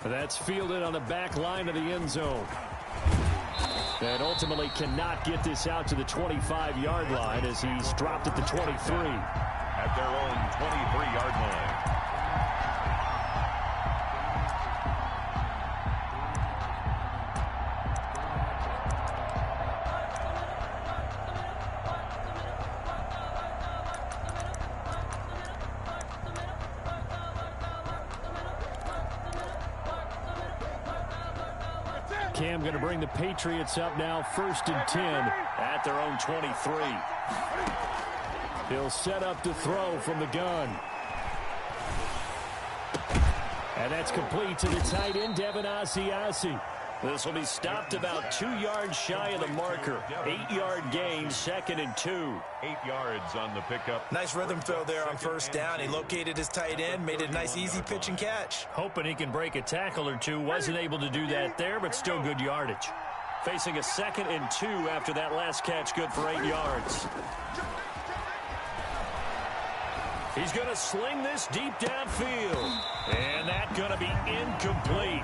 That's fielded on the back line of the end zone. And ultimately cannot get this out to the 25-yard line as he's dropped at the 23. At their own 23-yard line. Cam going to bring the Patriots up now, 1st and 10 at their own 23. He'll set up to throw from the gun. And that's complete to the tight end, Devin Asiasi. This will be stopped about 2 yards shy of the marker. 8-yard gain, 2nd and 2. 8 yards on the pickup. Nice rhythm throw there on 1st down. He located his tight end, made it a nice easy pitch and catch. Hoping he can break a tackle or two. Wasn't able to do that there, but still good yardage. Facing a 2nd and 2 after that last catch, good for 8 yards. He's going to sling this deep downfield. And that's going to be incomplete.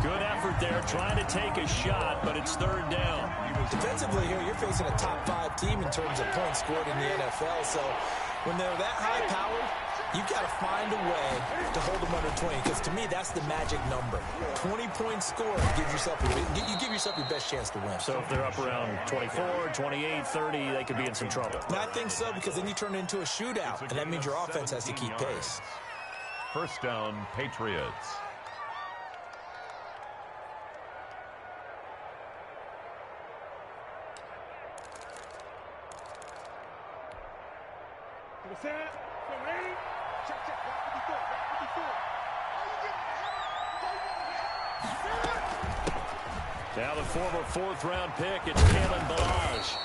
Good effort there, trying to take a shot, but it's 3rd down. Defensively here, you're facing a top 5 team in terms of points scored in the NFL. So when they're that high powered, you've got to find a way to hold them under 20. Because to me, that's the magic number. 20 points scored, you give yourself your best chance to win. So if they're up around 24, 28, 30, they could be in some trouble. And I think so, because then you turn it into a shootout, and that means your offense has to keep pace. 1st down, Patriots. Now the former 4th-round pick, it's Kalen Balaj.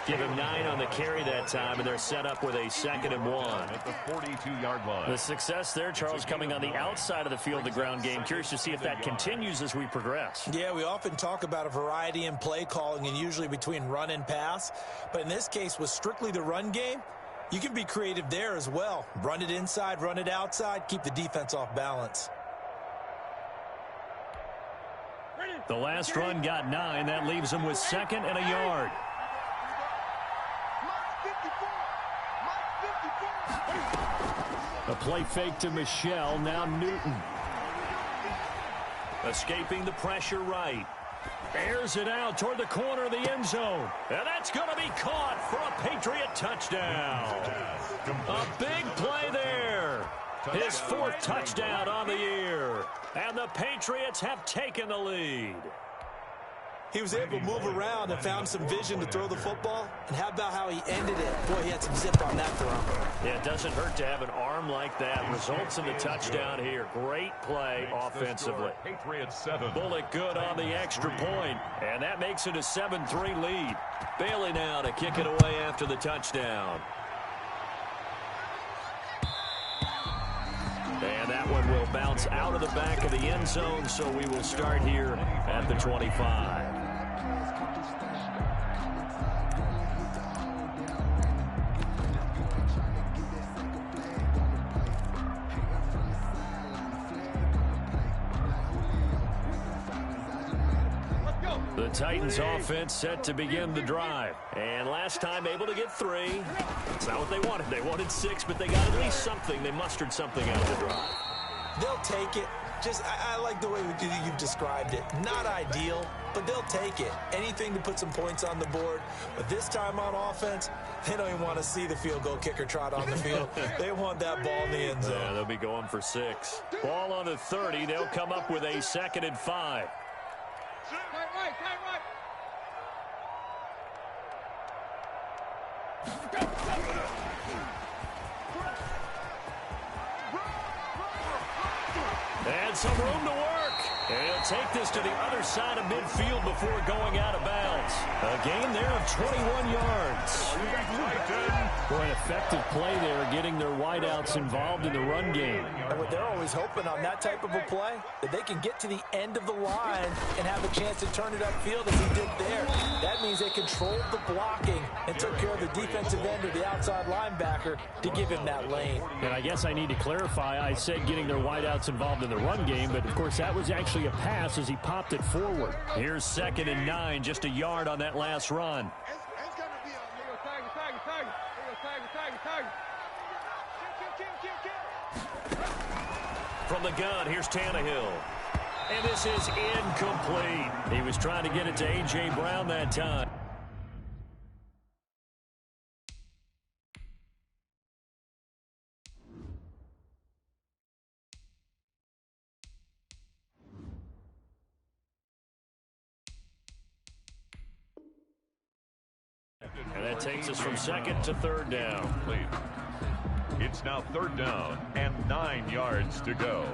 Give him 9 on the carry that time, and they're set up with a 2nd and 1. At the 42-yard line. The success there, Charles, coming on the outside of the field, the ground game. Curious to see if that continues as we progress. Yeah, we often talk about a variety in play calling and usually between run and pass. But in this case, with strictly the run game, you can be creative there as well. Run it inside, run it outside, keep the defense off balance. The last run got 9. That leaves him with 2nd and a yard. A play fake to Michelle. Now Newton. Escaping the pressure right. Airs it out toward the corner of the end zone. And that's going to be caught for a Patriot touchdown. A big play there. His 4th touchdown on the year. And the Patriots have taken the lead. He was able to move around and found some vision to throw the football. And how about how he ended it? Boy, he had some zip on that throw. Yeah, it doesn't hurt to have an arm like that. Results in the touchdown here. Great play offensively. Patriots 7. Bullet good on the extra point. And that makes it a 7-3 lead. Bailey now to kick it away after the touchdown. And that one will bounce out of the back of the end zone, so we will start here at the 25. The Titans offense set to begin the drive. And last time able to get 3. That's not what they wanted. They wanted 6, but they got at least something. They mustered something out of the drive. They'll take it. I like the way you've described it. Not ideal, but they'll take it. Anything to put some points on the board. But this time on offense, they don't even want to see the field goal kicker trot on the field. They want that ball in the end zone. Yeah, they'll be going for 6. Ball on the 30. They'll come up with a 2nd and 5. And some room to work. And he'll take this to the other side of midfield before going out of bounds. out. A gain there of 21 yards. For an effective play there, getting their wideouts involved in the run game. And what they're always hoping on that type of a play, that they can get to the end of the line and have a chance to turn it upfield as he did there. That means they controlled the blocking and took care of the defensive end or the outside linebacker to give him that lane. And I guess I need to clarify, I said getting their wideouts involved in the run game, but of course that was actually a pass as he popped it forward. Here's 2nd and 9, just a yard on that last run. From the gun, here's Tannehill. And this is incomplete. He was trying to get it to A.J. Brown that time. And that takes us from 2nd to 3rd down. It's now 3rd down and 9 yards to go.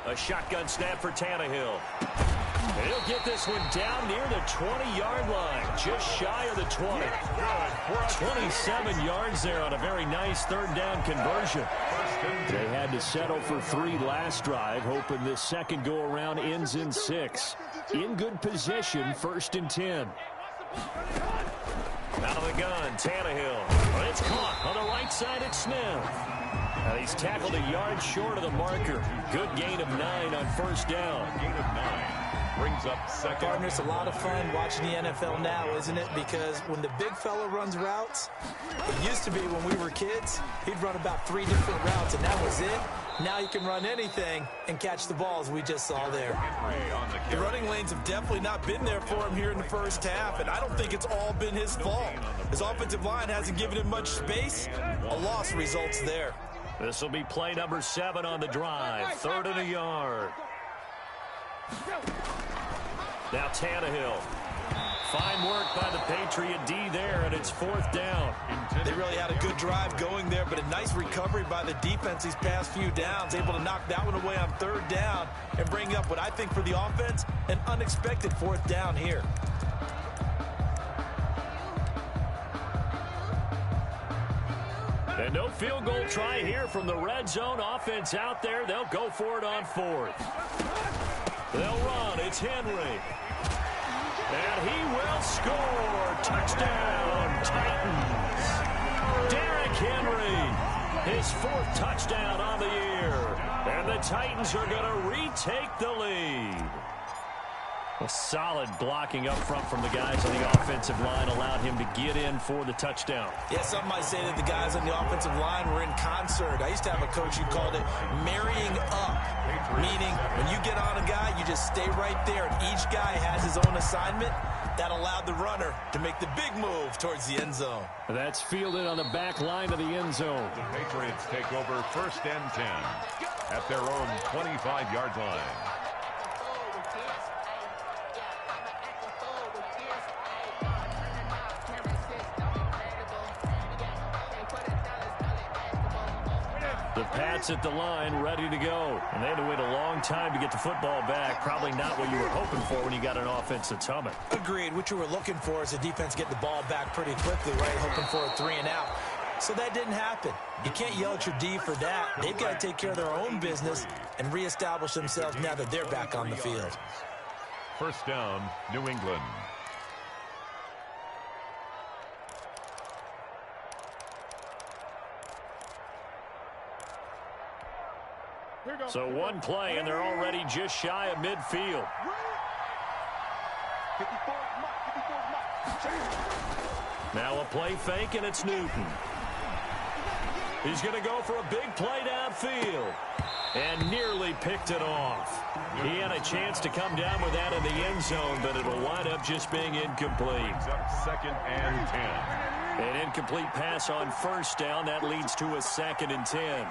A shotgun snap for Tannehill. And he'll get this one down near the 20-yard line, just shy of the 20. 27 yards there on a very nice 3rd down conversion. They had to settle for 3 last drive, hoping this second go-around ends in 6. In good position, 1st and 10. Out of the gun, Tannehill. But it's caught on the right side at Smith. He's tackled a yard short of the marker. Good gain of 9 on 1st down. Gain of 9 brings up 2nd. Partner, it's a lot of fun watching the NFL now, isn't it? Because when the big fella runs routes, it used to be when we were kids, he'd run about 3 different routes, and that was it. Now he can run anything and catch the balls we just saw there. The running lanes have definitely not been there for him here in the first half, and I don't think it's all been his fault. His offensive line hasn't given him much space. A loss results there. This will be play number 7 on the drive. 3rd and a yard. Now Tannehill. Fine work by the Patriot D there, and it's 4th down. They really had a good drive going there, but a nice recovery by the defense these past few downs, able to knock that one away on 3rd down and bring up what I think for the offense, an unexpected 4th down here. And no field goal try here from the red zone offense out there. They'll go for it on 4th. They'll run. It's Henry. And he will score. Touchdown, Titans. Derrick Henry, his 4th touchdown on the year. And the Titans are going to retake the lead. A solid blocking up front from the guys on the offensive line allowed him to get in for the touchdown. Yeah, some might say that the guys on the offensive line were in concert. I used to have a coach who called it marrying up, meaning when you get on a guy, you just stay right there, and each guy has his own assignment. That allowed the runner to make the big move towards the end zone. That's fielded on the back line of the end zone. The Patriots take over 1st and 10 at their own 25-yard line. The Pats at the line, ready to go. And they had to wait a long time to get the football back. Probably not what you were hoping for when you got an offense that's humming. Agreed. What you were looking for is the defense get the ball back pretty quickly, right? Hoping for a 3 and out. So that didn't happen. You can't yell at your D for that. They've got to take care of their own business and reestablish themselves now that they're back on the field. 1st down, New England. So one play, and they're already just shy of midfield. Now a play fake, and it's Newton. He's going to go for a big play downfield. And nearly picked it off. He had a chance to come down with that in the end zone, but it'll wind up just being incomplete. 2nd and 10. An incomplete pass on 1st down. That leads to a 2nd and 10.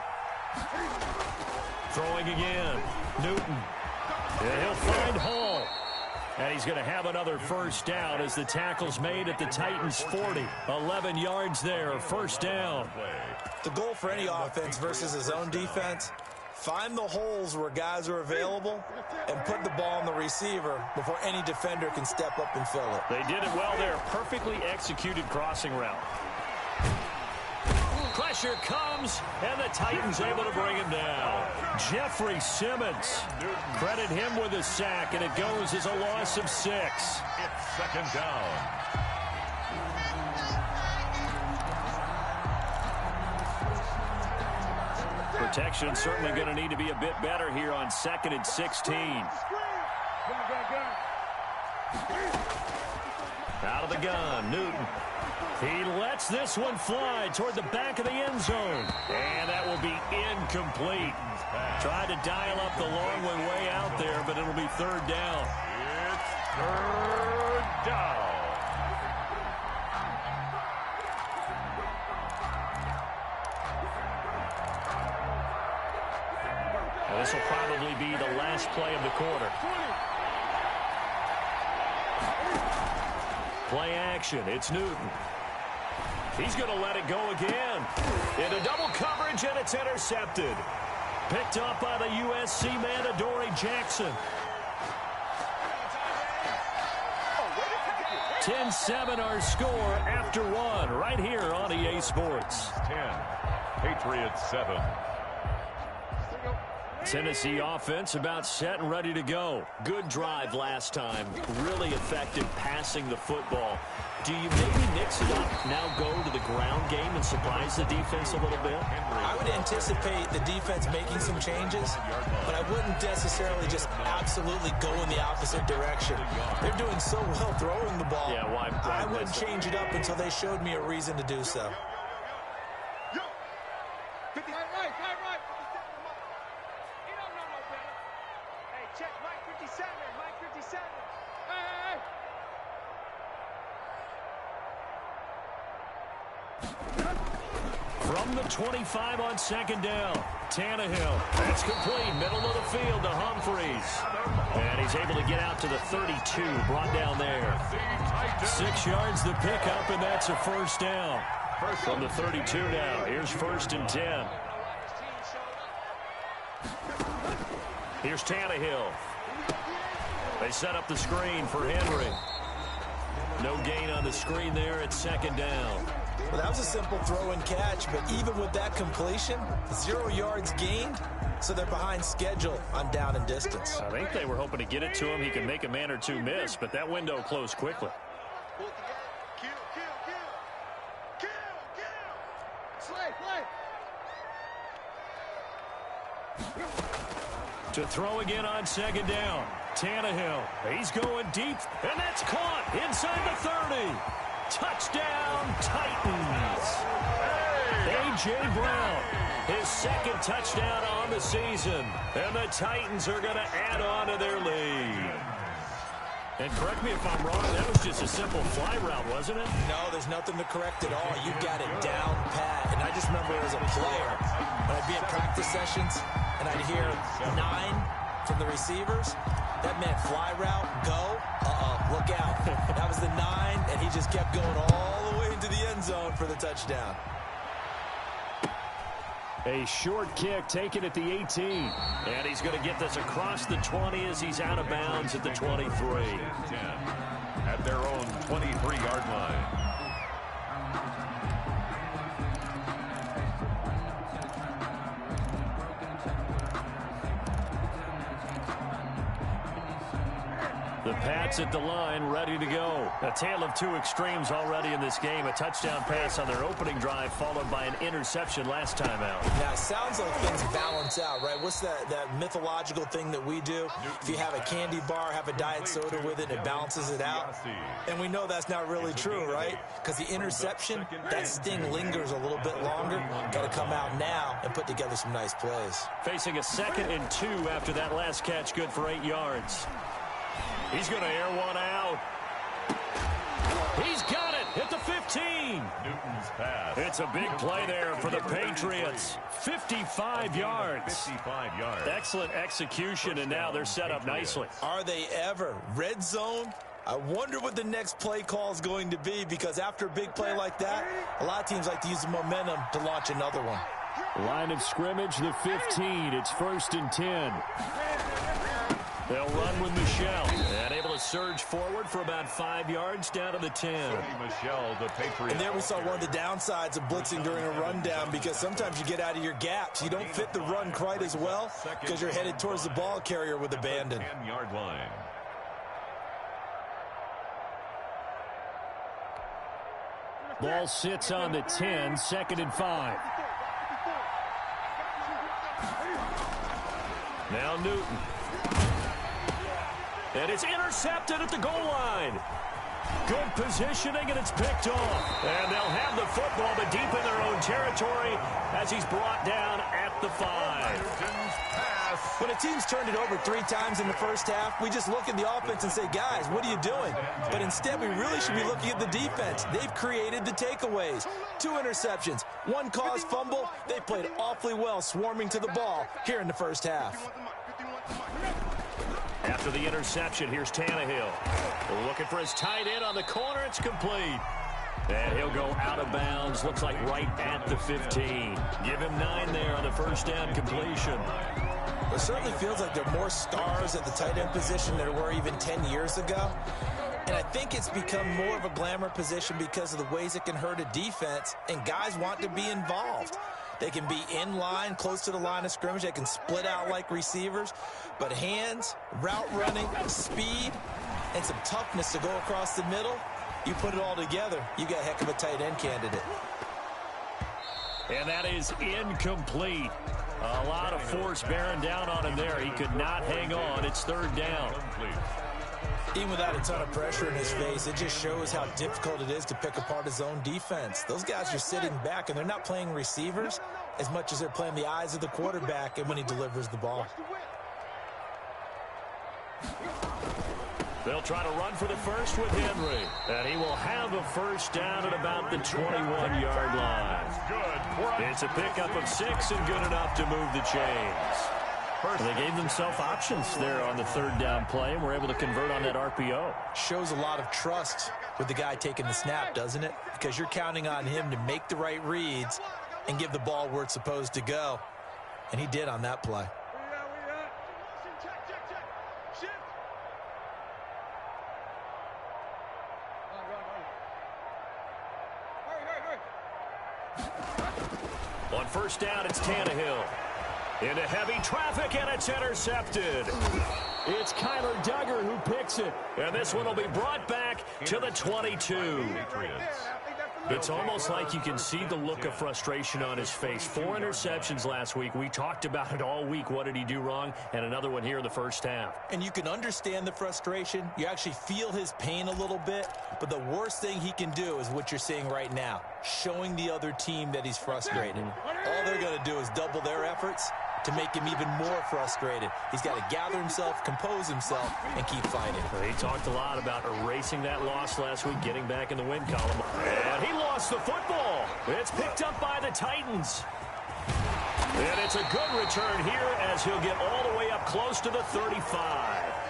Throwing again. Newton. And he'll find Hall. And he's going to have another first down as the tackle's made at the Titans' 40. 11 yards there, first down. The goal for any offense versus his own defense, find the holes where guys are available and put the ball on the receiver before any defender can step up and fill it. They did it well there. Perfectly executed crossing route. Pressure comes, and the Titans able to bring him down. Jeffrey Simmons. Credit him with a sack, and it goes as a loss of 6. It's second down. Protection certainly going to need to be a bit better here on 2nd and 16. Out of the gun, Newton. He lets this one fly toward the back of the end zone. And that will be incomplete. Tried to dial up the long way out there, but it'll be third down. It's third down. Now, this will probably be the last play of the quarter. Play action. It's Newton. He's going to let it go again. Into double coverage, and it's intercepted. Picked up by the USC man, Adoree Jackson. 10-7 our score after 1 right here on EA Sports. 10, Patriots 7. Tennessee offense about set and ready to go. Good drive last time. Really effective passing the football. Do you maybe mix it up, now go to the ground game and surprise the defense a little bit? I would anticipate the defense making some changes, but I wouldn't necessarily just absolutely go in the opposite direction. They're doing so well throwing the ball. Yeah, why I wouldn't change it up until they showed me a reason to do so. From the 25 on second down, Tannehill. That's complete, middle of the field to Humphreys. And he's able to get out to the 32, brought down there. 6 yards the pickup, and that's a first down. From the 32 now, here's 1st and 10. Here's Tannehill. They set up the screen for Henry. No gain on the screen there at second down. Well, that was a simple throw and catch, but even with that completion, 0 yards gained, so they're behind schedule on down and distance. I think they were hoping to get it to him. He can make a man or two miss, but that window closed quickly. To throw again on second down. Tannehill, he's going deep, and that's caught inside the 30. Touchdown, Titans. A.J. Brown, his 2nd touchdown on the season. And the Titans are going to add on to their lead. And correct me if I'm wrong, that was just a simple fly route, wasn't it? No, there's nothing to correct at all. You got it down pat. And I just remember as a player, when I'd be at practice sessions, and I'd hear 9 from the receivers, that meant fly route, go, look out. That was the 9, and he just kept going all the way into the end zone for the touchdown. A short kick taken at the 18. And he's going to get this across the 20 as he's out of bounds at the 23. 10 at their own 23-yard line. The Pats at the line, ready to go. A tale of two extremes already in this game. A touchdown pass on their opening drive, followed by an interception last time out. Now, it sounds like things balance out, right? What's that mythological thing that we do? If you have a candy bar, have a diet soda with it, it balances it out. And we know that's not really true, right? Because the interception, that sting lingers a little bit longer. Got to come out now and put together some nice plays. Facing a 2nd and 2 after that last catch, good for 8 yards. He's going to air one out. He's got it at the 15. Newton's pass. It's a big play there for the Patriots. 55 yards. 55 yards. Excellent execution, and now they're set up nicely. Are they ever? Red zone? I wonder what the next play call is going to be, because after a big play like that, a lot of teams like to use the momentum to launch another one. Line of scrimmage, the 15. It's 1st and 10. They'll run with Michelle. And able to surge forward for about 5 yards down to the 10. Michelle, the Patriots. And there we saw one of the downsides of blitzing during a rundown, because sometimes you get out of your gaps. You don't fit the run quite as well because you're headed towards the ball carrier with abandon. 10-yard line. Ball sits on the 10, 2nd and 5. Now Newton. And it's intercepted at the goal line. Good positioning, and it's picked off. And they'll have the football, but deep in their own territory as he's brought down at the 5. When a team's turned it over 3 times in the first half, we just look at the offense and say, guys, what are you doing? But instead, we really should be looking at the defense. They've created the takeaways. 2 interceptions, 1 caused fumble. They played awfully well swarming to the ball here in the first half. After the interception, here's Tannehill. Looking for his tight end on the corner. It's complete. And he'll go out of bounds. Looks like right at the 15. Give him 9 there on the first down completion. It certainly feels like there are more stars at the tight end position than there were even 10 years ago. And I think it's become more of a glamour position because of the ways it can hurt a defense, and guys want to be involved. They can be in line, close to the line of scrimmage. They can split out like receivers. But hands, route running, speed, and some toughness to go across the middle, you put it all together, you got a heck of a tight end candidate. And that is incomplete. A lot of force bearing down on him there. He could not hang on. It's 3rd down. Even without a ton of pressure in his face, it just shows how difficult it is to pick apart his own defense. Those guys are sitting back, and they're not playing receivers as much as they're playing the eyes of the quarterback and when he delivers the ball. They'll try to run for the first with Henry. And he will have a first down at about the 21-yard line. It's a pickup of 6 and good enough to move the chains. They gave themselves options there on the 3rd down play and were able to convert on that RPO. Shows a lot of trust with the guy taking the snap, doesn't it? Because you're counting on him to make the right reads and give the ball where it's supposed to go. And he did on that play. On first down, it's Tannehill. Into heavy traffic, and it's intercepted. It's Kyler Duggar who picks it. And this one will be brought back to the 22. It's almost like you can see the look of frustration on his face. 4 interceptions last week. We talked about it all week. What did he do wrong? And another one here in the first half. And you can understand the frustration. You actually feel his pain a little bit. But the worst thing he can do is what you're seeing right now, showing the other team that he's frustrated. All they're going to do is double their efforts to make him even more frustrated. He's got to gather himself, compose himself, and keep fighting. He talked a lot about erasing that loss last week, getting back in the win column. And he lost the football. It's picked up by the Titans. And it's a good return here as he'll get all the way up close to the 35.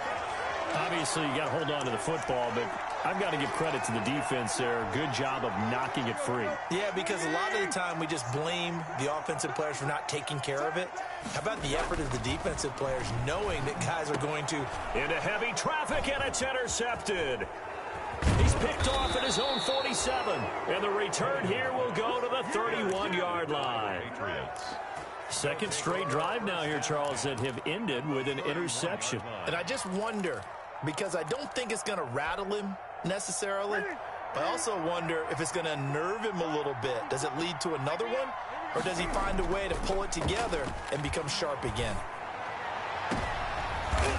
Obviously, you got to hold on to the football, but I've got to give credit to the defense there. Good job of knocking it free. Yeah, because a lot of the time we just blame the offensive players for not taking care of it. How about the effort of the defensive players knowing that guys are going to... Into heavy traffic, and it's intercepted. He's picked off at his own 47. And the return here will go to the 31-yard line. Second straight drive now here, Charles, that have ended with an interception. And I just wonder, because I don't think it's going to rattle him necessarily, but I also wonder if it's going to unnerve him a little bit. Does it lead to another one, or does he find a way to pull it together and become sharp again?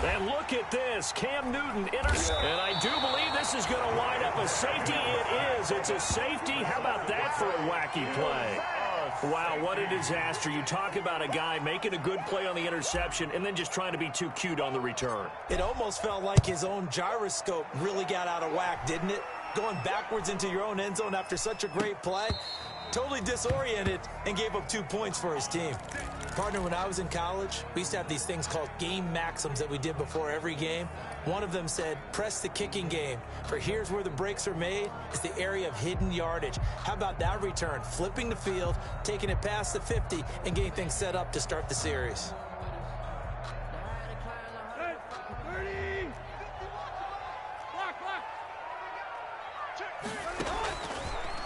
And look at this. Cam Newton intercepted. And I do believe this is going to wind up a safety. It is. It's a safety. How about that for a wacky play? Wow, what a disaster. You talk about a guy making a good play on the interception and then just trying to be too cute on the return. It almost felt like his own gyroscope really got out of whack, didn't it? Going backwards into your own end zone after such a great play. totally disoriented, and gave up 2 points for his team. Partner, when I was in college, we used to have these things called game maxims that we did before every game. One of them said, press the kicking game, for here's where the breaks are made. It's the area of hidden yardage. How about that return? Flipping the field, taking it past the 50, and getting things set up to start the series.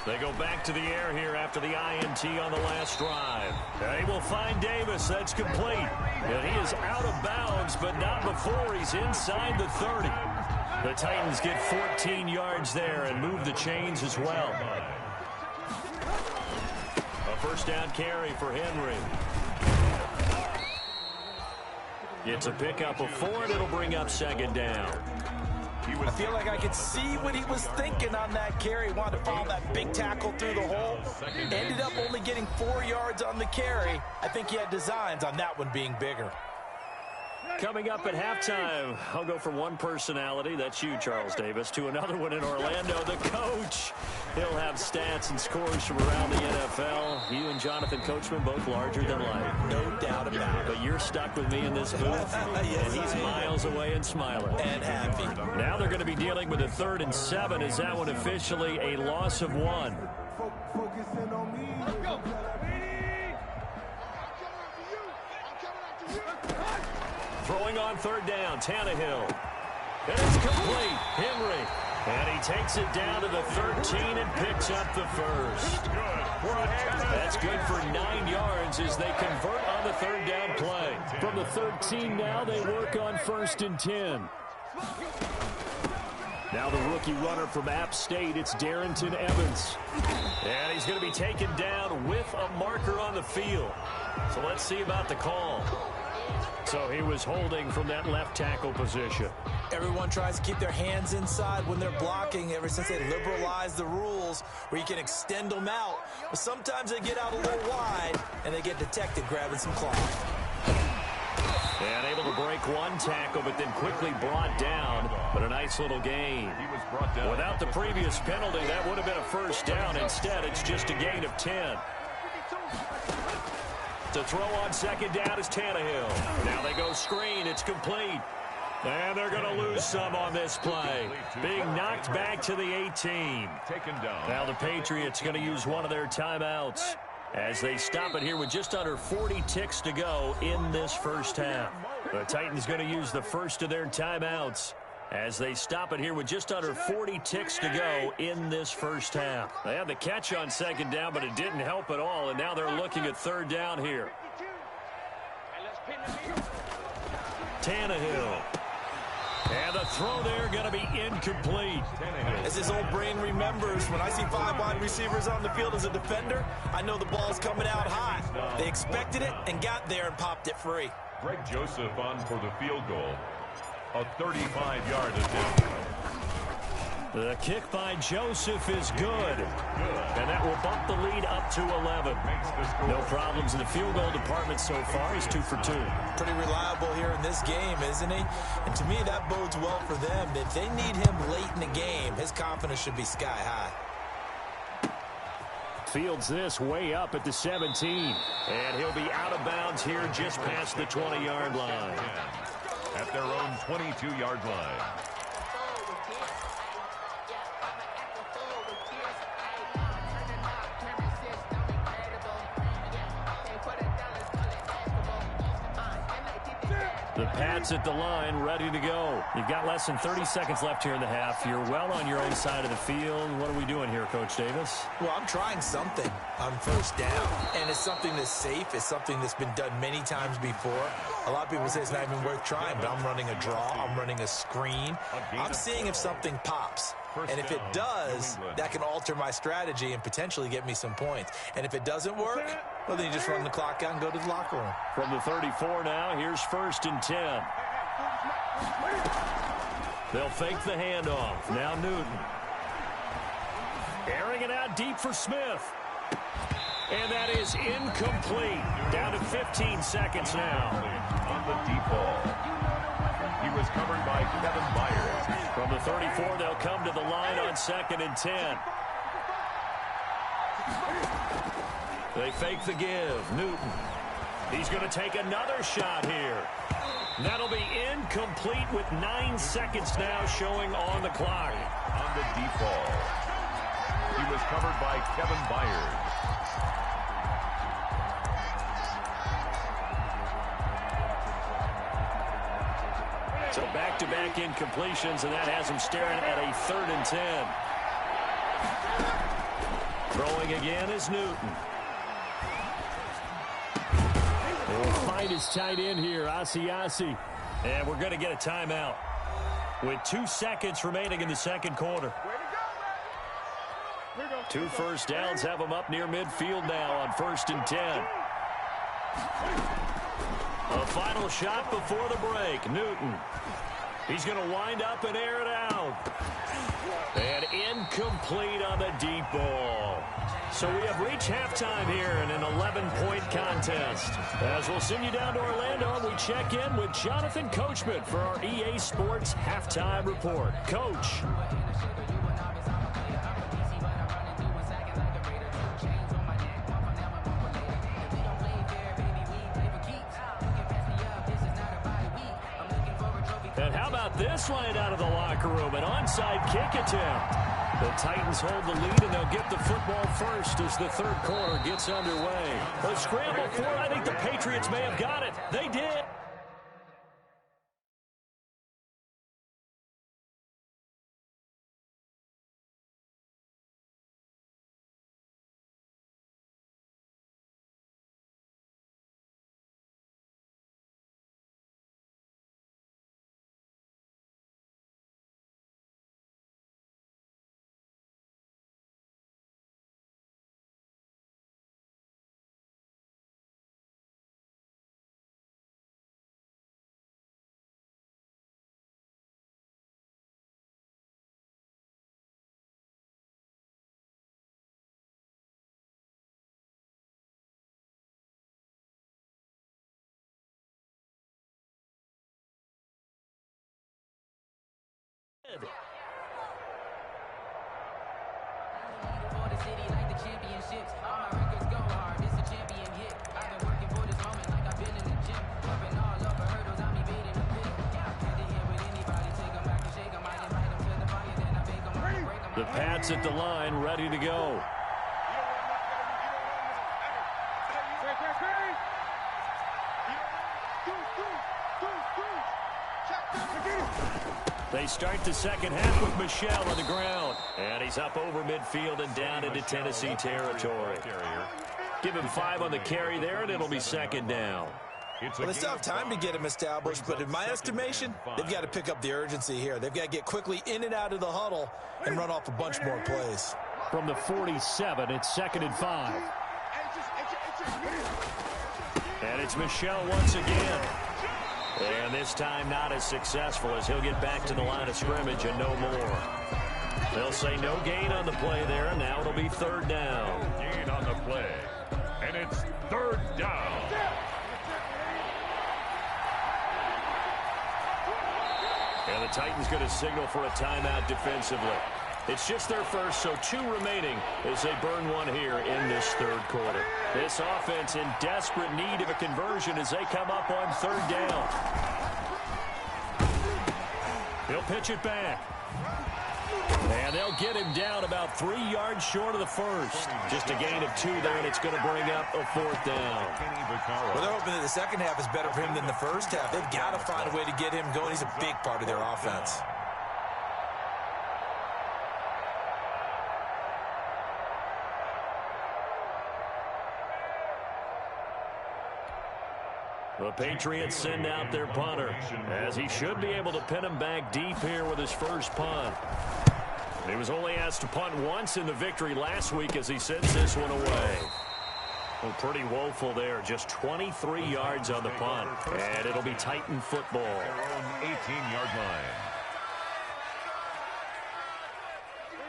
They go back to the air here after the INT on the last drive. They will find Davis. That's complete. And he is out of bounds, but not before he's inside the 30. The Titans get 14 yards there and move the chains as well. A first down carry for Henry. It's a pickup of 4, and it'll bring up second down. I feel like I could see what he was thinking on that carry. Wanted to follow that big tackle through the hole. Ended up only getting 4 yards on the carry. I think he had designs on that one being bigger. Coming up at halftime, I'll go from one personality, that's you, Charles Davis, to another one in Orlando, the coach. He'll have stats and scores from around the NFL. You and Jonathan Coachman, both larger than life. No doubt about it. But you're stuck with me in this booth, yes, and he's miles away and smiling. And happy. Now they're going to be dealing with a 3rd and 7. Is that one officially a loss of 1? Focusing on me. Let's go. Throwing on 3rd down, Tannehill. And it's complete. Henry. And he takes it down to the 13 and picks up the first. That's good for 9 yards as they convert on the 3rd down play. From the 13 now, they work on 1st and 10. Now the rookie runner from App State, it's Darrington Evans. And he's going to be taken down with a marker on the field. So let's see about the call. So he was holding from that left tackle position. Everyone tries to keep their hands inside when they're blocking ever since they liberalized the rules where you can extend them out. But sometimes they get out a little wide and they get detected grabbing some cloth. And able to break one tackle, but then quickly brought down. But a nice little gain. He was brought down. Without the previous penalty, that would have been a first down. Instead, it's just a gain of 10. To throw on 2nd down is Tannehill. Now they go screen. It's complete. And they're going to lose some on this play. Being knocked back to the 18. Taken down. Now the Patriots going to use one of their timeouts as they stop it here with just under 40 ticks to go in this first half. The Titans going to use the first of their timeouts as they stop it here with just under 40 ticks to go in this first half. They had the catch on 2nd down, but it didn't help at all, and now they're looking at 3rd down here. Tannehill. And the throw there going to be incomplete. As his old brain remembers, when I see 5 wide receivers on the field as a defender, I know the ball's coming out hot. They expected it and got there and popped it free. Greg Joseph on for the field goal. A 35-yard attempt. The kick by Joseph is good. And that will bump the lead up to 11. No problems in the field goal department so far. He's 2 for 2. Pretty reliable here in this game, isn't he? And to me, that bodes well for them. If they need him late in the game, his confidence should be sky high. Fields this way up at the 17. And he'll be out of bounds here just past the 20-yard line. At their own 22-yard line. The Pats at the line, ready to go. You've got less than 30 seconds left here in the half. You're well on your own side of the field. What are we doing here, Coach Davis? Well, I'm trying something on 1st down, and it's something that's safe. It's something that's been done many times before. A lot of people say it's not even worth trying, but I'm running a draw. I'm running a screen. I'm seeing if something pops. And if it does, that can alter my strategy and potentially get me some points. And if it doesn't work, well, then you just run the clock out and go to the locker room. From the 34 now, here's 1st and 10. They'll fake the handoff. Now Newton. Airing it out deep for Smith. And that is incomplete. Down to 15 seconds now. On the deep ball. He was covered by Kevin Byers. From the 34, they'll come to the line on 2nd and 10. They fake the give. Newton. He's going to take another shot here. That'll be incomplete with 9 seconds now showing on the clock. On the deep ball. He was covered by Kevin Byers. So back-to-back incompletions, and that has him staring at a 3rd and 10. Throwing again is Newton. He'll fight his tight end here, Asiasi. And we're going to get a timeout with 2 seconds remaining in the second quarter. 2 first downs have them up near midfield now on 1st and 10. A final shot before the break. Newton. He's going to wind up and air it out. And incomplete on the deep ball. So we have reached halftime here in an 11-point contest. As we'll send you down to Orlando, and we check in with Jonathan Coachman for our EA Sports Halftime Report. Coach. And how about this line out of the locker room? An onside kick attempt. The Titans hold the lead, and they'll get the football first as the 3rd quarter gets underway. A scramble for it. I think the Patriots may have got it. They did. The Pats at the line, ready to go. They start the second half with Michel on the ground. And he's up over midfield and down into Tennessee territory. Give him 5 on the carry there, and it'll be 2nd down. Well, they still have time to get him established, but in my estimation, they've got to pick up the urgency here. They've got to get quickly in and out of the huddle and run off a bunch more plays. From the 47, it's 2nd and 5. And it's Michel once again. And this time not as successful as he'll get back to the line of scrimmage and no more. They'll say no gain on the play there. Now it'll be 3rd down. Gain on the play. And it's 3rd down. And the Titans going to signal for a timeout defensively. It's just their first, so 2 remaining as they burn 1 here in this 3rd quarter. This offense in desperate need of a conversion as they come up on 3rd down. He'll pitch it back. And they'll get him down about 3 yards short of the first. Just a gain of 2 there, and it's going to bring up a 4th down. Well, they're hoping that the second half is better for him than the first half. They've got to find a way to get him going. He's a big part of their offense. The Patriots send out their punter, as he should be able to pin him back deep here with his first punt. He was only asked to punt once in the victory last week as he sends this one away. Well, pretty woeful there. Just 23 yards on the punt, and it'll be Titan football. Their own 18-yard line.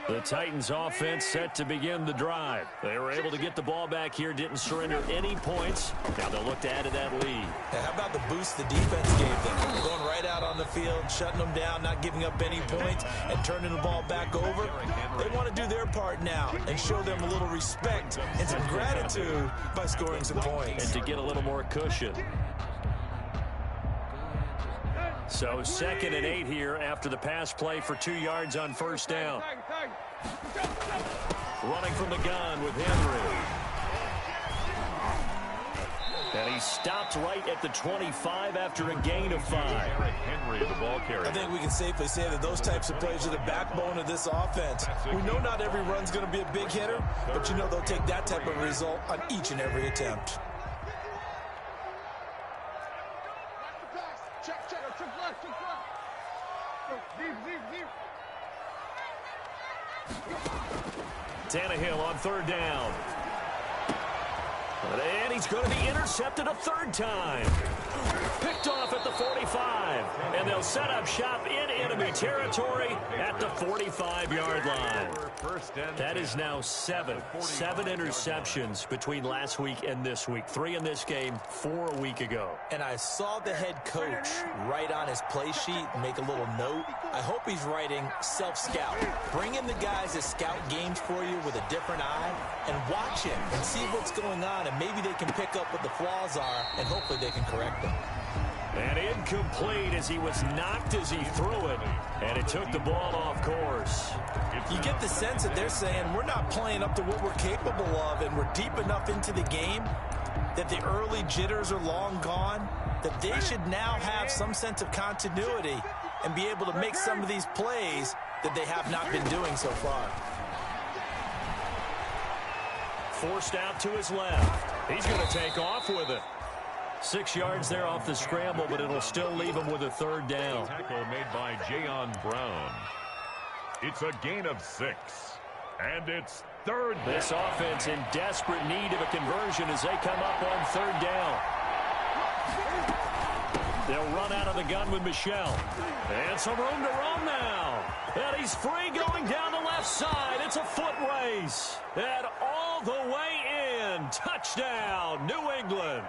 The Titans offense set to begin the drive. They were able to get the ball back here, didn't surrender any points. Now they'll look to add to that lead. Now, how about the boost the defense gave them? Going right out on the field, shutting them down, not giving up any points, and turning the ball back over. They want to do their part now and show them a little respect and some gratitude by scoring some points. And to get a little more cushion. So 2nd and 8 here after the pass play for 2 yards on first down. Running from the gun with Henry. And he stopped right at the 25 after a gain of 5. Henry, the ball carrier. I think we can safely say that those types of plays are the backbone of this offense. We know not every run's going to be a big hitter, but you know they'll take that type of result on each and every attempt. Tannehill on 3rd down. And he's going to be intercepted a 3rd time. Picked off at the 45. And they'll set up shop in enemy territory at the 45-yard line. That is now 7 interceptions between last week and this week. 3 in this game, 4 a week ago. And I saw the head coach write on his play sheet, make a little note. I hope he's writing self-scout. Bring in the guys that scout games for you with a different eye and watch him and see what's going on, and maybe they can pick up what the flaws are, and hopefully they can correct them. And incomplete as he was knocked as he threw it, and it took the ball off course. You get the sense that they're saying we're not playing up to what we're capable of, and we're deep enough into the game that the early jitters are long gone, that they should now have some sense of continuity and be able to make some of these plays that they have not been doing so far. Forced out to his left. He's going to take off with it. 6 yards there off the scramble, but it'll still leave him with a 3rd down. Tackle made by Jayon Brown. It's a gain of 6. And it's 3rd down. This offense in desperate need of a conversion as they come up on 3rd down. They'll run out of the gun with Michel. And some room to run now. And he's free going down the left side. It's a foot race. And all the way in. Touchdown, New England.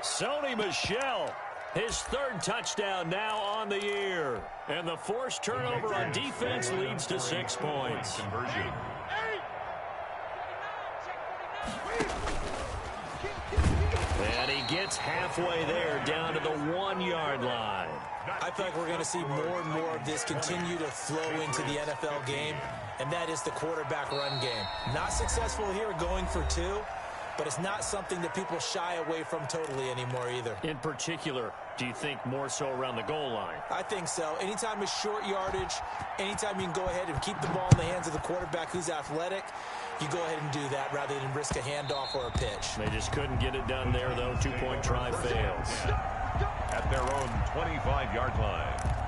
Sony Michel, his 3rd touchdown now on the year. And the forced turnover on defense leads to 6 points. Conversion. And he gets halfway there down to the 1-yard line. I feel like we're going to see more and more of this continue to flow into the NFL game, and that is the quarterback run game. Not successful here going for 2, but it's not something that people shy away from totally anymore either. In particular, do you think more so around the goal line? I think so. Anytime it's short yardage, anytime you can go ahead and keep the ball in the hands of the quarterback who's athletic, you go ahead and do that rather than risk a handoff or a pitch. They just couldn't get it done there, though. 2-point try fails. At their own 25-yard line.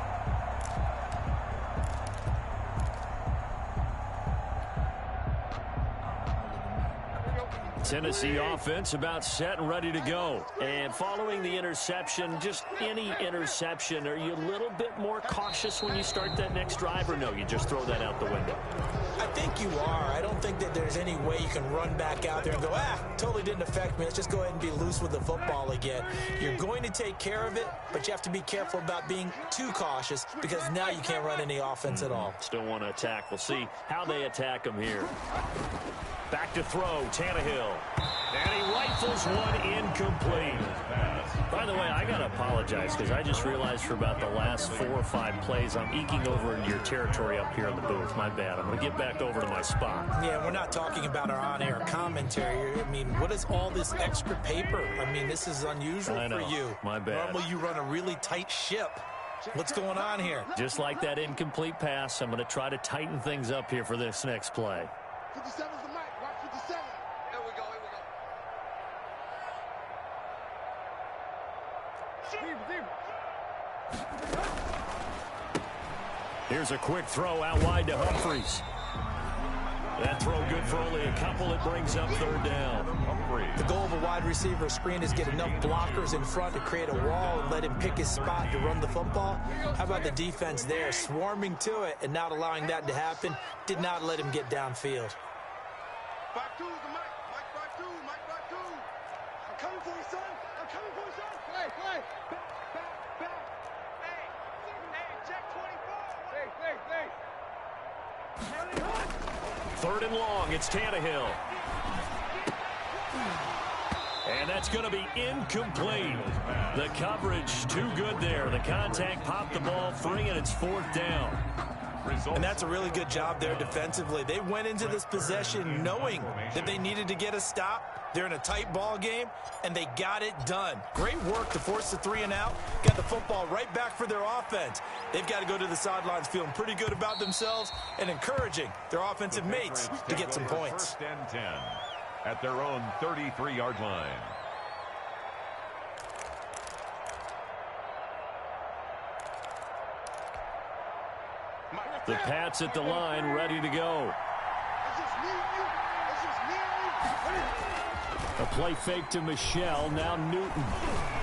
Tennessee offense about set and ready to go. And following the interception, just any interception, are you a little bit more cautious when you start that next drive, or no, you just throw that out the window? I think you are. I don't think that there's any way you can run back out there and go, totally didn't affect me. Let's just go ahead and be loose with the football again. You're going to take care of it, but you have to be careful about being too cautious because now you can't run any offense at all. Still want to attack. We'll see how they attack him here. Back to throw, Tannehill. And he rifles one incomplete. By the way, I got to apologize because I just realized for about the last 4 or 5 plays, I'm eking over into your territory up here in the booth. My bad. I'm going to get back over to my spot. Yeah, we're not talking about our on-air commentary. I mean, what is all this extra paper? I mean, this is unusual for you. My bad. Normally you run a really tight ship. What's going on here? Just like that incomplete pass, I'm going to try to tighten things up here for this next play. 57's the mic. Watch 57. Here we go. Here's a quick throw out wide to Humphries. That throw good for only a couple. It brings up third down. The goal of a wide receiver screen is get enough blockers in front to create a wall and let him pick his spot to run the football. How about the defense there, swarming to it and not allowing that to happen? Did not let him get downfield. 5-2 is the Mike. Mike 5-2. Mike 5-2. I'm coming for you, son. I'm coming for you, son. Play. Back. Hey, check 24. Third and long. It's Tannehill. And that's going to be incomplete. The coverage too good there. The contact popped the ball free, and it's fourth down. And that's a really good job there defensively. They went into this possession knowing that they needed to get a stop. They're in a tight ball game, and they got it done. Great work to force the 3 and out. Got the football right back for their offense. They've got to go to the sidelines feeling pretty good about themselves and encouraging their offensive mates to get some points. First and 10 at their own 33-yard line. The Pats at the line, ready to go. A play fake to Michelle, now Newton.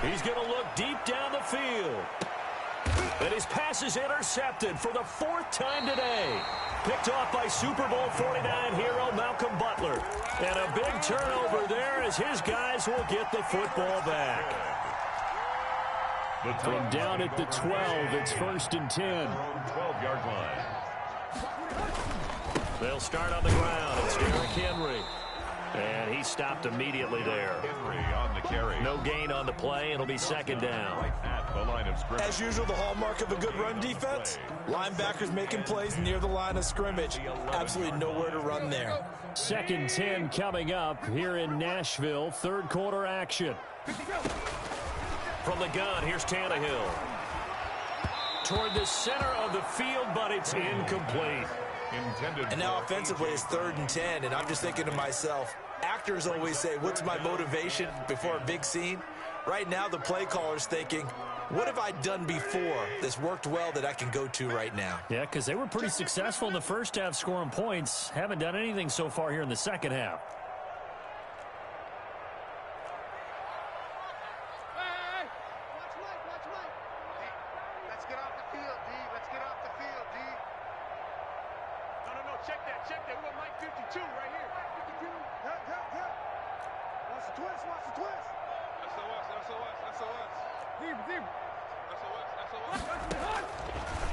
He's going to look deep down the field. And his pass is intercepted for the 4th time today. Picked off by Super Bowl 49 hero Malcolm Butler. And a big turnover there as his guys will get the football back. From down at the 12, it's first and 10. 12-yard line. They'll start on the ground. It's Derrick Henry. And he stopped immediately there. Henry on the carry. No gain on the play. It'll be second down. At the line of scrimmage. As usual, the hallmark of a good run defense, linebackers making plays near the line of scrimmage. Absolutely nowhere to run there. Second 10 coming up here in Nashville. Third quarter action. From the gun, here's Tannehill. Toward the center of the field, but it's incomplete. And now offensively it's 3rd and 10, and I'm just thinking to myself, actors always say, what's my motivation before a big scene? Right now the play caller's thinking, what have I done before that's worked well that I can go to right now? Yeah, because they were pretty successful in the first half scoring points. Haven't done anything so far here in the second half.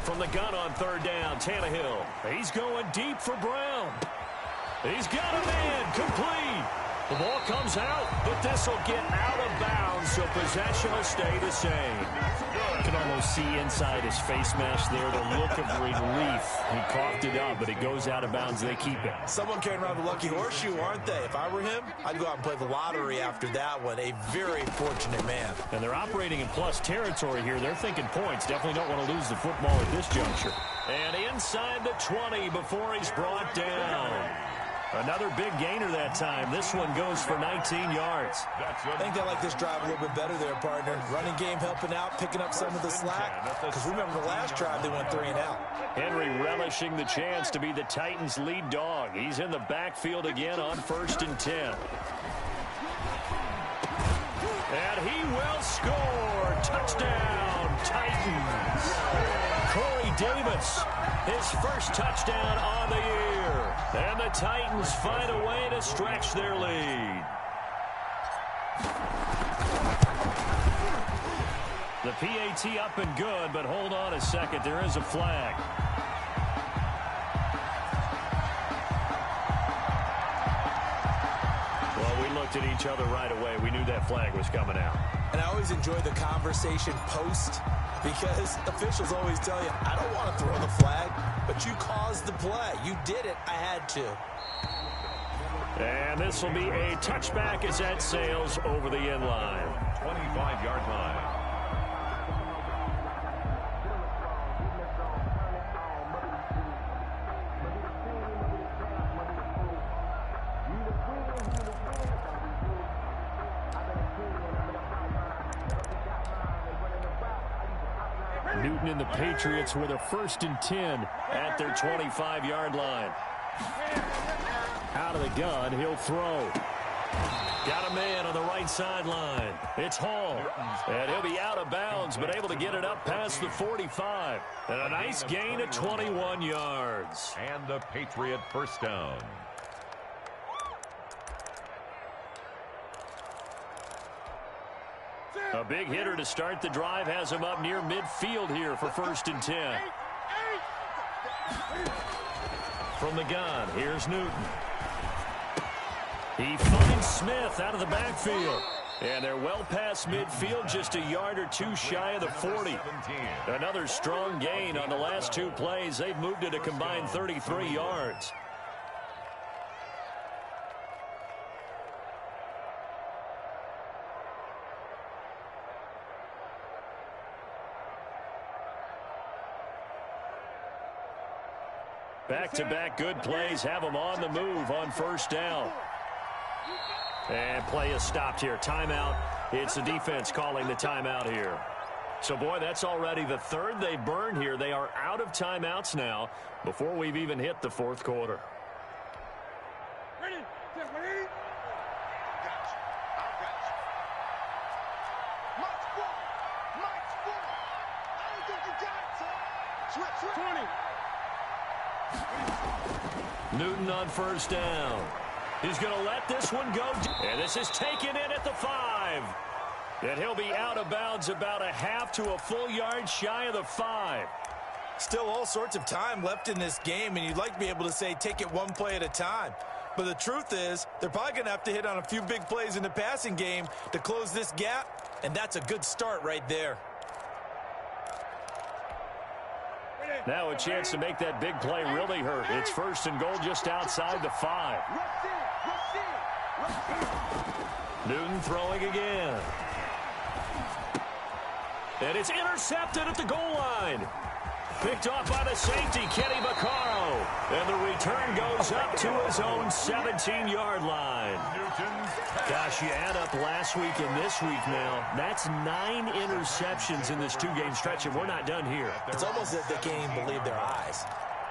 From the gun on third down, Tannehill. He's going deep for Brown. He's got a man, complete. The ball comes out, but this will get out of bounds, so possession will stay the same. You can almost see inside his face mask there the look of relief. He coughed it up, but it goes out of bounds. They keep it. Someone carrying around the lucky horseshoe, aren't they? If I were him, I'd go out and play the lottery after that one. A very fortunate man. And they're operating in plus territory here. They're thinking points. Definitely don't want to lose the football at this juncture. And inside the 20 before he's brought down. Another big gainer that time. This one goes for 19 yards. I think they like this drive a little bit better there, partner. Running game helping out, picking up some of the slack. Because remember the last drive, they went 3 and out. Henry relishing the chance to be the Titans' lead dog. He's in the backfield again on 1st and 10. And he will score. Touchdown, Titans. Corey Davis, his first touchdown on the year. And the Titans find a way to stretch their lead. The PAT up and good, but hold on a second. There is a flag. Well, we looked at each other right away. We knew that flag was coming out. And I always enjoy the conversation post because officials always tell you, I don't want to throw the flag, but you caused the play. You did it. I had to. And this will be a touchback as that sails over the end line. 25-yard line. Newton and the Patriots with a 1st and 10 at their 25-yard line. Out of the gun, he'll throw. Got a man on the right sideline. It's Hall. And he'll be out of bounds, but able to get it up past the 45. And a nice gain of 21 yards. And the Patriot first down. A big hitter to start the drive has him up near midfield here for 1st and 10. From the gun, here's Newton. He finds Smith out of the backfield. And they're well past midfield, just a yard or two shy of the 40. Another strong gain on the last 2 plays. They've moved it a combined 33 yards. Back-to-back good plays have them on the move on 1st down. And play is stopped here. Timeout. It's the defense calling the timeout here. So, boy, that's already the 3rd they've burned here. They are out of timeouts now before we've even hit the 4th quarter. Ready? Get ready. Gotcha. I gotcha. March forward. March forward. I don't think you got it, son. Switch. Newton on 1st down. He's going to let this one go. And this is taken in at the 5. And he'll be out of bounds about a half to a full yard shy of the 5. Still all sorts of time left in this game, and you'd like to be able to say take it one play at a time. But the truth is, they're probably going to have to hit on a few big plays in the passing game to close this gap, and that's a good start right there. Now a chance to make that big play really hurt. It's 1st and goal just outside the 5. Newton throwing again. And it's intercepted at the goal line. Picked off by the safety, Kenny Vaccaro. And the return goes up to his own 17-yard line. Gosh, you add up last week and this week now, that's 9 interceptions in this 2-game stretch, and we're not done here. It's almost as if they can't even believe their eyes.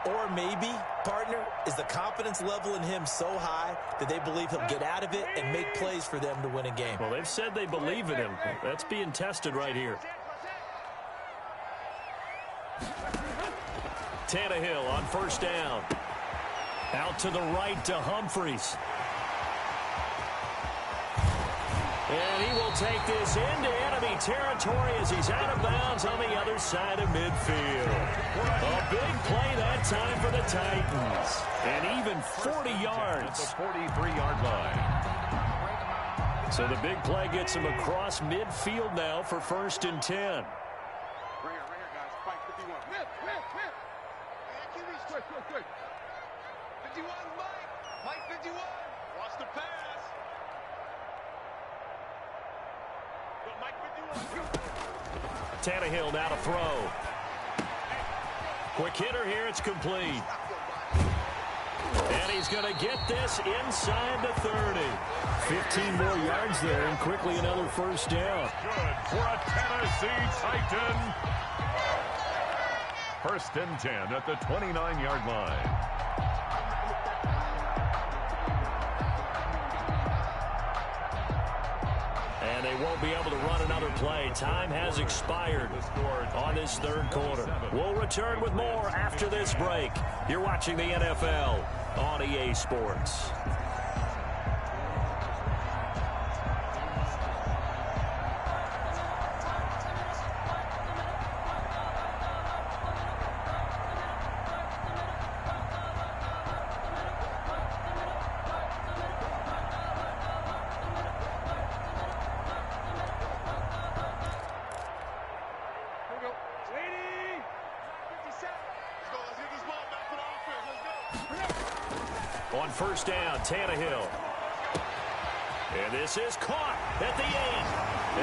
Or maybe, partner, is the confidence level in him so high that they believe he'll get out of it and make plays for them to win a game. Well, they've said they believe in him. That's being tested right here. Tannehill on 1st down. Out to the right to Humphries. And he will take this into enemy territory as he's out of bounds on the other side of midfield. A big play that time for the Titans. And even 40 yards. At the 43-yard line. So the big play gets him across midfield now for 1st and 10. Right here, guys. Fight 51. Whip. Hey, QB, quick. 51, Mike 51. Watch the pass. Tannehill now to throw. Quick hitter here, it's complete. And he's going to get this inside the 30. 15 more yards there, and quickly another 1st down. Good for a Tennessee Titan. 1st and 10 at the 29-yard line. And they won't be able to run another play. Time has expired on this 3rd quarter. We'll return with more after this break. You're watching the NFL on EA Sports. On 1st down, Tannehill. And this is caught at the 8.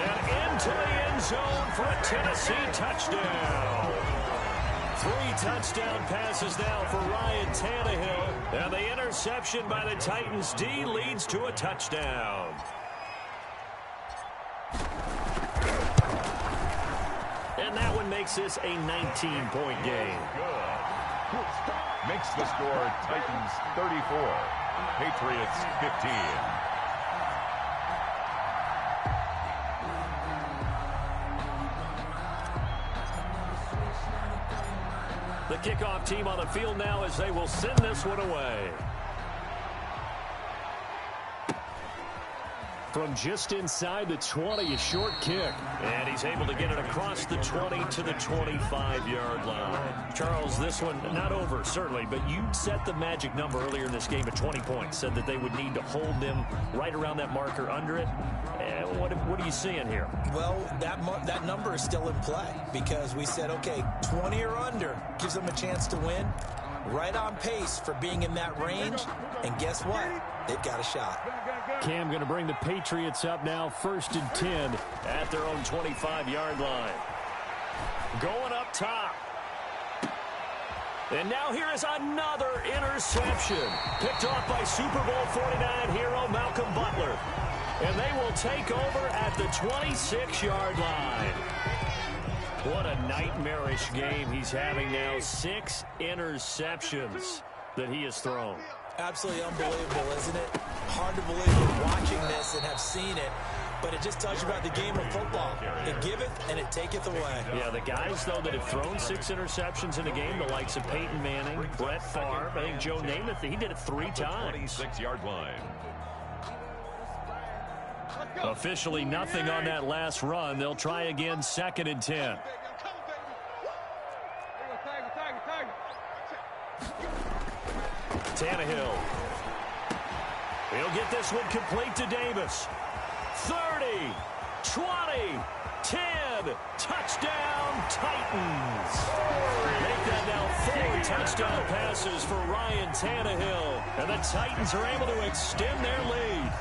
And into the end zone for a Tennessee touchdown. 3 touchdown passes now for Ryan Tannehill. And the interception by the Titans D leads to a touchdown. And that one makes this a 19-point game. makes the score Titans 34, Patriots 15. The kickoff team on the field now as they will send this one away. From just inside the 20, a short kick. And he's able to get it across the 20 to the 25-yard line. Charles, this one not over, certainly, but you set the magic number earlier in this game at 20 points. Said that they would need to hold them right around that marker under it. What are you seeing here? Well, that number is still in play because we said, okay, 20 or under gives them a chance to win. Right on pace for being in that range. And guess what? They've got a shot. Cam going to bring the Patriots up now, 1st and 10 at their own 25-yard line. Going up top. And now here is another interception. Picked off by Super Bowl 49 hero Malcolm Butler. And they will take over at the 26-yard line. What a nightmarish game he's having now. 6 interceptions that he has thrown. Absolutely unbelievable, isn't it? Hard to believe we're watching this and have seen it, but it just tells you about the game of football. It giveth and it taketh away. Yeah, the guys, though, that have thrown 6 interceptions in a game, the likes of Peyton Manning, Brett Favre, I think Joe Namath, he did it 3 times. 26-yard line. Officially nothing on that last run. They'll try again, 2nd and 10. Tannehill. He'll get this one complete to Davis. 30, 20, 10, touchdown Titans. Make that now 4 touchdown passes for Ryan Tannehill. And the Titans are able to extend their lead.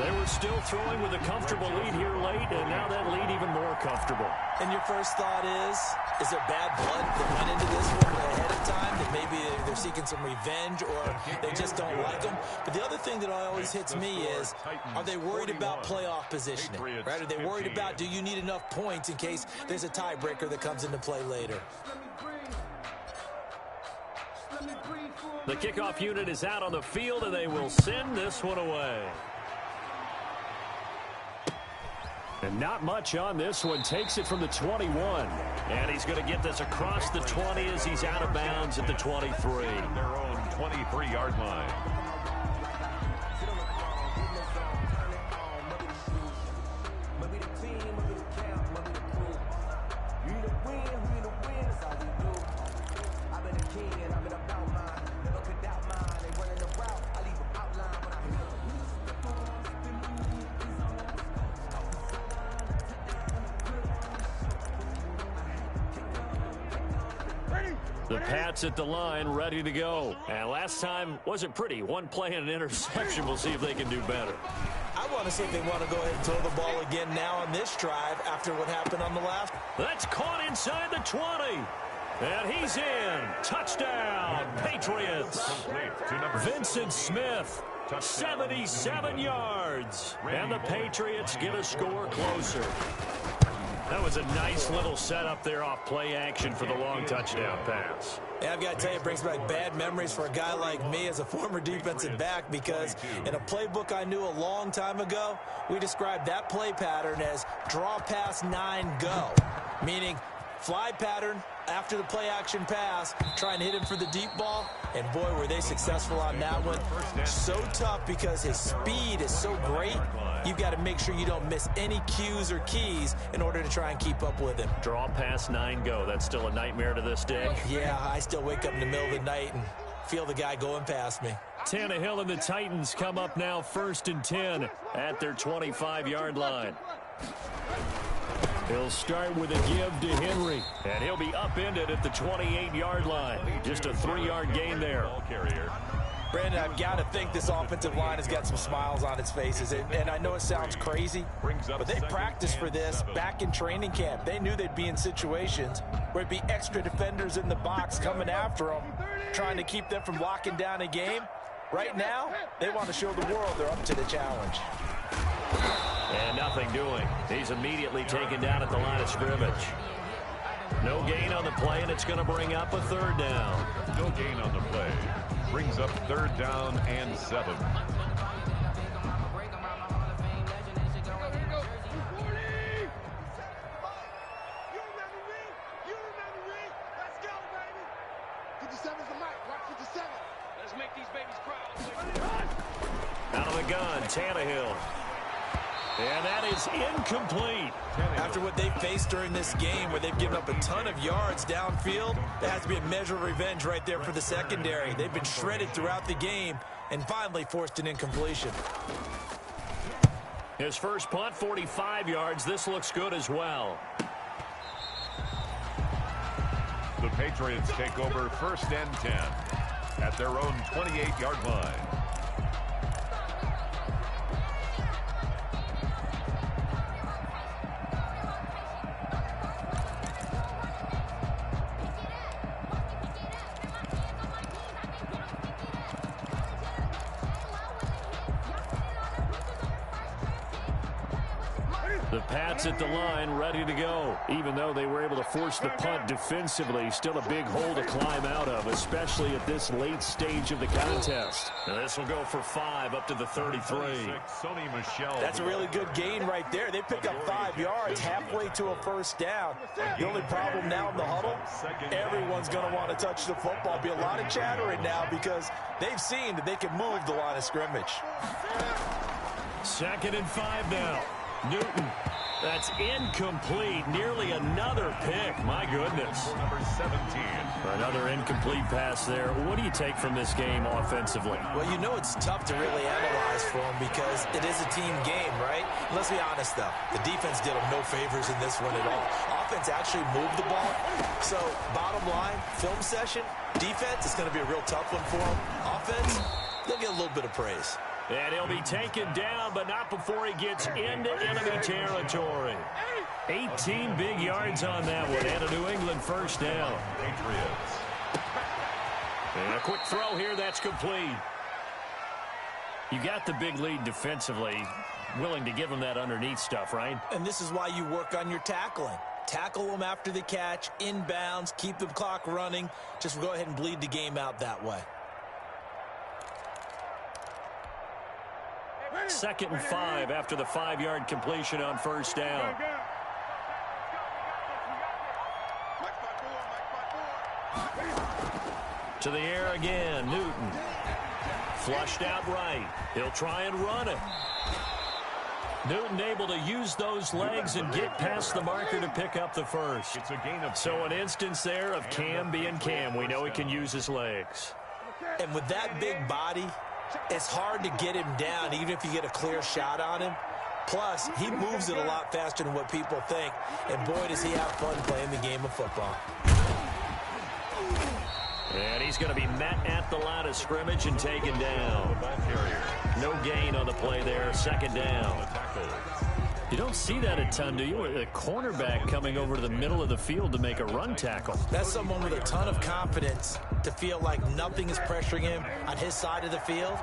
They were still throwing with a comfortable lead here late, and now that lead even more comfortable. And your first thought is there bad blood that went into this one ahead of time, that maybe they're seeking some revenge or they just don't like them? But the other thing that always hits me is, are they worried about playoff positioning? Right? Are they worried about, do you need enough points in case there's a tiebreaker that comes into play later? The kickoff unit is out on the field, and they will send this one away. And not much on this one. Takes it from the 21. And he's going to get this across the 20 as he's out of bounds at the 23. Their own 23-yard line. The Pats at the line, ready to go. And last time wasn't pretty. 1 play and an interception. We'll see if they can do better. I want to see if they want to go ahead and throw the ball again now on this drive after what happened on the left. That's caught inside the 20. And he's in. Touchdown, Patriots. Vincent Smith, 77 yards. And the Patriots get a score closer. That was a nice little setup there off play action for the long touchdown pass. Yeah, I've got to tell you, it brings back bad memories for a guy like me as a former defensive back, because in a playbook I knew a long time ago, we described that play pattern as draw pass 9 go, meaning fly pattern after the play action pass, trying to hit him for the deep ball, and boy, were they successful on that one. So tough because his speed is so great. You've got to make sure you don't miss any cues or keys in order to try and keep up with him. Draw pass 9 go. That's still a nightmare to this day. Yeah, I still wake up in the middle of the night and feel the guy going past me. Tannehill and the Titans come up now 1st and 10 at their 25-yard line. He'll start with a give to Henry, and he'll be upended at the 28-yard line. Just a 3-yard gain there. Brandon, I've got to think this offensive line has got some smiles on its faces. And I know it sounds crazy, but they practiced for this back in training camp. They knew they'd be in situations where it'd be extra defenders in the box coming after them, trying to keep them from locking down a game. Right now, they want to show the world they're up to the challenge. And nothing doing. He's immediately taken down at the line of scrimmage. No gain on the play, and it's going to bring up a third down. No gain on the play. Brings up third down and 7. Out of the gun, Tannehill. And that is incomplete. After what they faced during this game where they've given up a ton of yards downfield, there has to be a measure of revenge right there for the secondary. They've been shredded throughout the game and finally forced an incompletion. His first punt, 45 yards. This looks good as well. The Patriots take over 1st and 10 at their own 28-yard line. The Pats at the line, ready to go. Even though they were able to force the punt defensively, still a big hole to climb out of, especially at this late stage of the contest. Now this will go for 5 up to the 33. That's a really good gain right there. They pick up 5 yards halfway to a first down. The only problem now in the huddle, everyone's going to want to touch the football. Be a lot of chattering now because they've seen that they can move the line of scrimmage. 2nd and 5 now. Newton, that's incomplete. Nearly another pick. My goodness. Number 17. Another incomplete pass there. What do you take from this game offensively? Well, you know it's tough to really analyze for them because it is a team game, right? Let's be honest, though. The defense did them no favors in this one at all. Offense actually moved the ball. So, bottom line, film session, defense is going to be a real tough one for them. Offense, they'll get a little bit of praise. And he'll be taken down, but not before he gets into enemy territory. 18 big yards on that one, and a New England first down. Patriots. And a quick throw here, that's complete. You got the big lead defensively, willing to give them that underneath stuff, right? And this is why you work on your tackling. Tackle them after the catch, inbounds, keep the clock running. Just go ahead and bleed the game out that way. 2nd and 5 after the 5-yard completion on first down. To the air again, Newton. Flushed out right. He'll try and run it. Newton able to use those legs and get past the marker to pick up the first. It's a gain of So an instance there of Cam being Cam. We know he can use his legs. And with that big body, it's hard to get him down, even if you get a clear shot on him. Plus, he moves it a lot faster than what people think. And boy, does he have fun playing the game of football. And he's going to be met at the line of scrimmage and taken down. No gain on the play there. 2nd down. You don't see that a ton, do you? A cornerback coming over to the middle of the field to make a run tackle. That's someone with a ton of confidence to feel like nothing is pressuring him on his side of the field.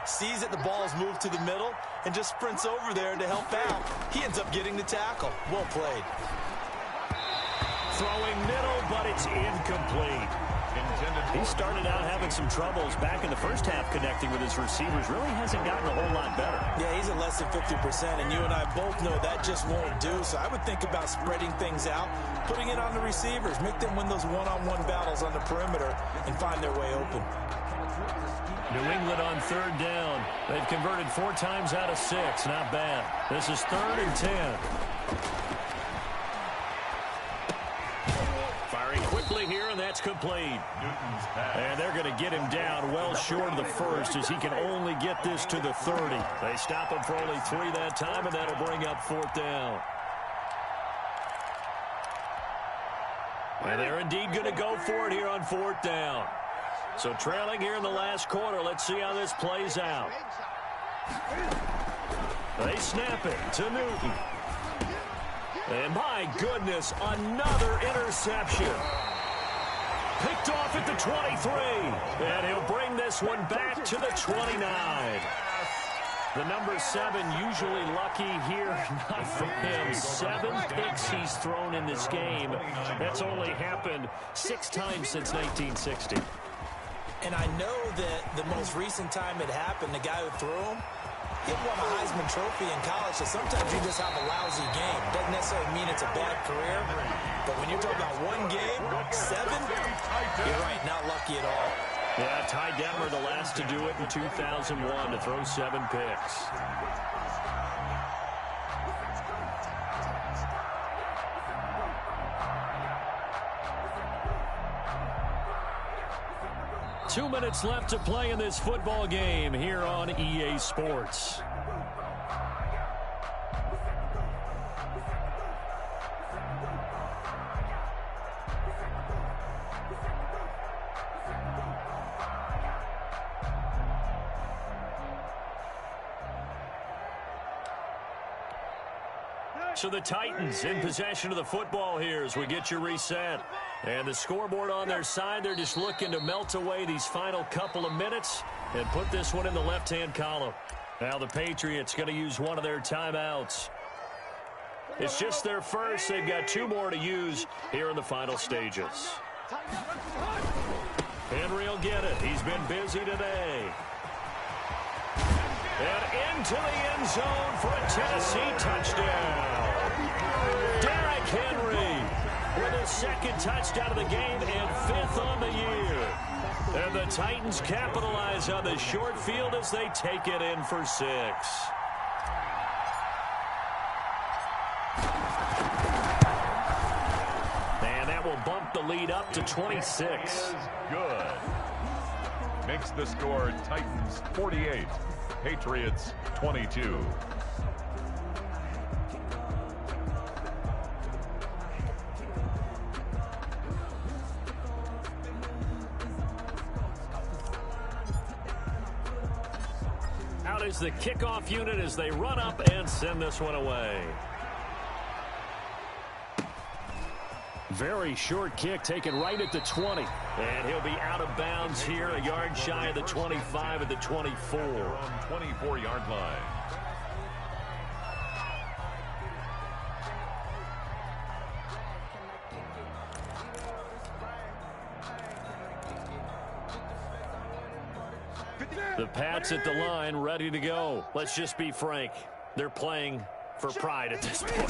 Sees that the ball is moved to the middle and just sprints over there to help out. He ends up getting the tackle. Well played. Throwing middle, but it's incomplete. He started out having some troubles back in the first half connecting with his receivers. Really hasn't gotten a whole lot better. Yeah, he's at less than 50%, and you and I both know that just won't do. So I would think about spreading things out, putting it on the receivers, make them win those one-on-one battles on the perimeter and find their way open. New England on 3rd down. They've converted 4 times out of 6. Not bad. This is 3rd and 10. Firing quickly here, and that's complete. And they're going to get him down well short of the first as he can only get this to the 30. They stop him for only 3 that time, and that'll bring up 4th down. And they're indeed going to go for it here on 4th down. So trailing here in the last quarter. Let's see how this plays out. They snap it to Newton. And my goodness, another interception. Picked off at the 23. And he'll bring this one back to the 29. The number 7 usually lucky here. Not for him. 7 picks he's thrown in this game. That's only happened 6 times since 1960. And I know that the most recent time it happened, the guy who threw him, he won a Heisman Trophy in college, so sometimes you just have a lousy game. Doesn't necessarily mean it's a bad career, but when you're talking about one game, 7, you're right, not lucky at all. Yeah, Ty Detmer, the last to do it in 2001, to throw 7 picks. Two minutes left to play in this football game here on EA Sports. So the Titans in possession of the football here as we get you reset. And the scoreboard on their side, they're just looking to melt away these final couple of minutes and put this one in the left-hand column. Now the Patriots going to use one of their timeouts. It's just their first. They've got 2 more to use here in the final stages. Henry will get it. He's been busy today. And into the end zone for a Tennessee touchdown. Derrick Henry with his 2nd touchdown of the game and 5th on the year. And the Titans capitalize on the short field as they take it in for 6. And that will bump the lead up to 26. Good. Makes the score Titans 48. Patriots 22. Out is the kickoff unit as they run up and send this one away. Very short kick taken right at the 20. And he'll be out of bounds here, a yard shy of the 25 at the 24. From 24-yard line. The Pats at the line, ready to go. Let's just be frank. They're playing for pride at this point.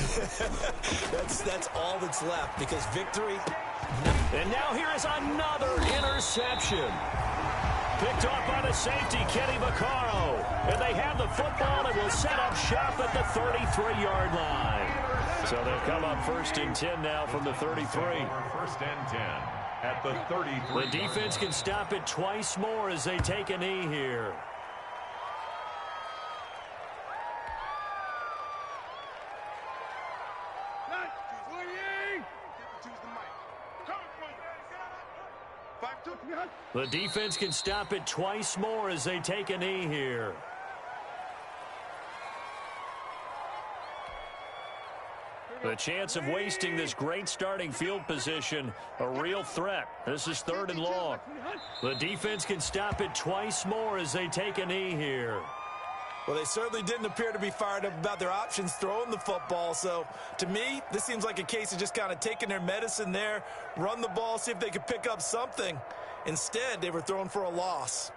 That's all that's left, because victory. And now here is another interception. Picked off by the safety, Kenny Vaccaro. And they have the football and will set up shop at the 33-yard line. So they'll come up 1st and 10 now from the 33. 1st and 10 at the 33. The defense can stop it twice more as they take a knee here. The defense can stop it twice more as they take a knee here. The chance of wasting this great starting field position, a real threat. This is 3rd and long. The defense can stop it twice more as they take a knee here. Well, they certainly didn't appear to be fired up about their options throwing the football. So, to me, this seems like a case of just kind of taking their medicine there, run the ball, see if they could pick up something. Instead, they were thrown for a loss.